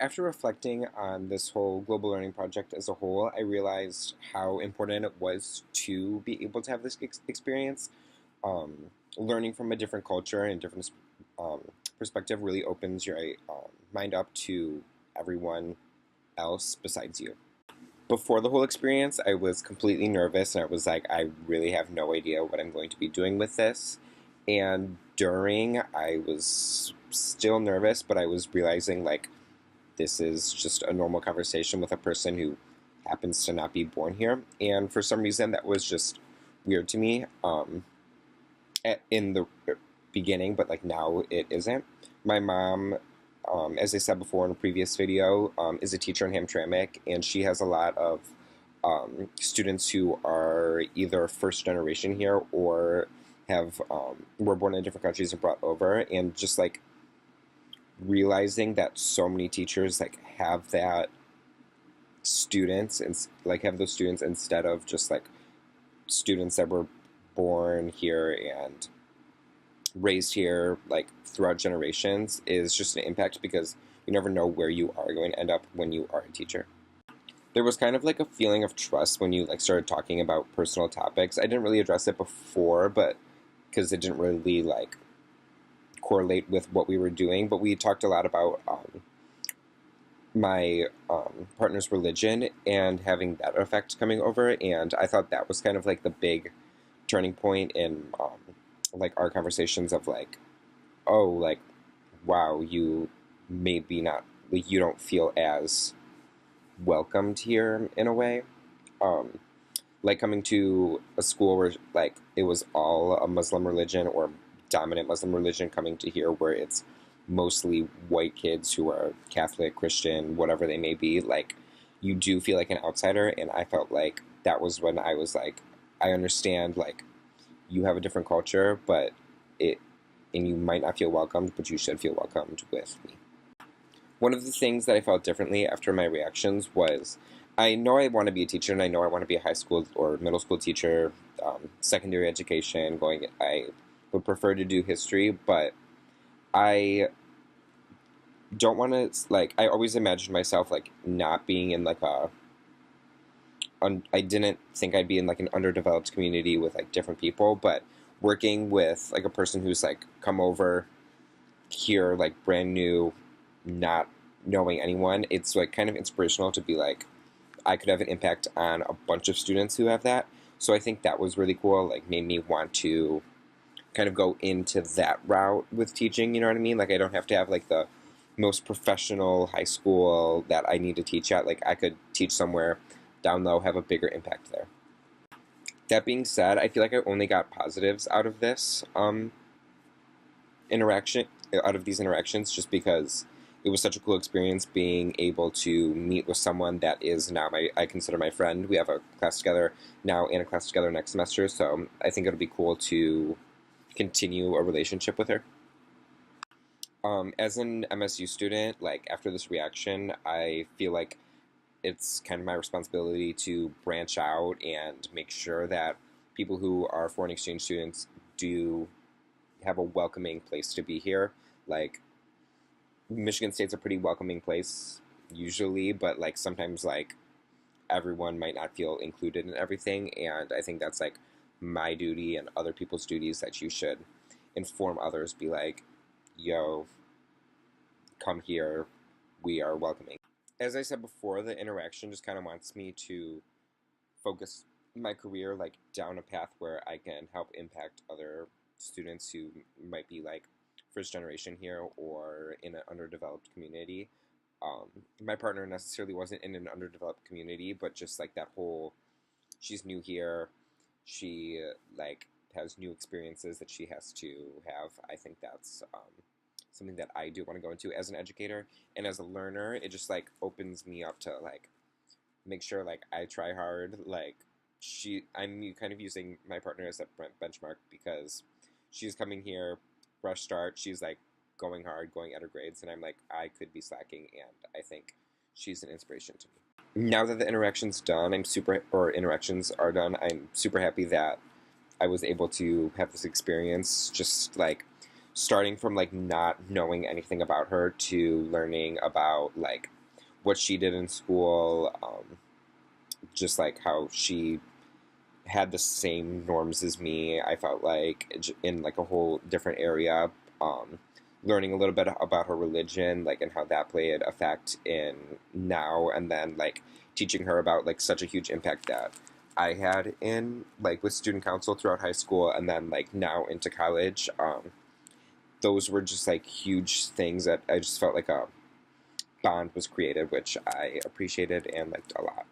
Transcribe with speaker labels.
Speaker 1: After reflecting on this whole global learning project as a whole, I realized how important it was to be able to have this experience. Learning from a different culture and different um, perspective really opens your mind up to everyone else besides you. Before the whole experience, I was completely nervous and I was like, I really have no idea what I'm going to be doing with this. And during, I was still nervous, but I was realizing like this is just a normal conversation with a person who happens to not be born here. And for some reason, that was just weird to me in the beginning, but like now it isn't. My mom, as I said before in a previous video, is a teacher in Hamtramck, and she has a lot of students who are either first generation here or have were born in different countries and brought over, and just like realizing that so many teachers like have that students and like have those students instead of just like students that were born here and raised here like throughout generations is just an impact because you never know where you are going to end up when you are a teacher. There was kind of like a feeling of trust when you like started talking about personal topics. I didn't really address it before, but because it didn't really like correlate with what we were doing, but we talked a lot about my partner's religion and having that effect coming over, and I thought that was kind of like the big turning point in like our conversations of like, oh, like, wow, you maybe not, like, you don't feel as welcomed here in a way. Um, like coming to a school where like it was all a Muslim religion or dominant Muslim religion coming to here where it's mostly white kids who are Catholic, Christian, whatever they may be, like you do feel like an outsider, and I felt like that was when I was like, I understand like you have a different culture, but it and you might not feel welcomed, but you should feel welcomed with me. One of the things that I felt differently after my reactions was I know I want to be a teacher and I know I want to be a high school or middle school teacher, secondary education, going, I would prefer to do history, but I don't want to, like, I always imagined myself, like, not being in, like, I didn't think I'd be in, like, an underdeveloped community with, like, different people, but working with, like, a person who's, like, come over here, like, brand new, not knowing anyone, it's, like, kind of inspirational to be, like, I could have an impact on a bunch of students who have that. So I think that was really cool, like, made me want to kind of go into that route with teaching, you know what I mean? Like, I don't have to have, like, the most professional high school that I need to teach at. Like, I could teach somewhere down low, have a bigger impact there. That being said, I feel like I only got positives out of this interaction, out of these interactions, just because it was such a cool experience being able to meet with someone that is now I consider my friend. We have a class together now and a class together next semester, so I think it'll be cool to continue a relationship with her. As an MSU student, like after this reaction, I feel like it's kind of my responsibility to branch out and make sure that people who are foreign exchange students do have a welcoming place to be here. Like Michigan State's a pretty welcoming place usually, but like sometimes like everyone might not feel included in everything, and I think that's like my duty and other people's duties that you should inform others, be like, yo, come here, we are welcoming. As I said before, the interaction just kind of wants me to focus my career like down a path where I can help impact other students who might be like first generation here or in an underdeveloped community. My partner necessarily wasn't in an underdeveloped community, but just like that whole, she's new here, she like has new experiences that she has to have. I think that's something that I do want to go into as an educator and as a learner. It just like opens me up to like make sure like I try hard. Like I'm kind of using my partner as a benchmark because she's coming here, fresh start. She's like going hard, going at her grades, and I'm like I could be slacking, and I think she's an inspiration to me. Now that the interaction's done, interactions are done, I'm super happy that I was able to have this experience. Just like starting from like not knowing anything about her to learning about like what she did in school, just like how she had the same norms as me. I felt like in like a whole different area. Um, Learning a little bit about her religion, like and how that played effect in now, and then like teaching her about like such a huge impact that I had in like with student council throughout high school, and then like now into college. Those were just like huge things that I just felt like a bond was created, which I appreciated and liked a lot.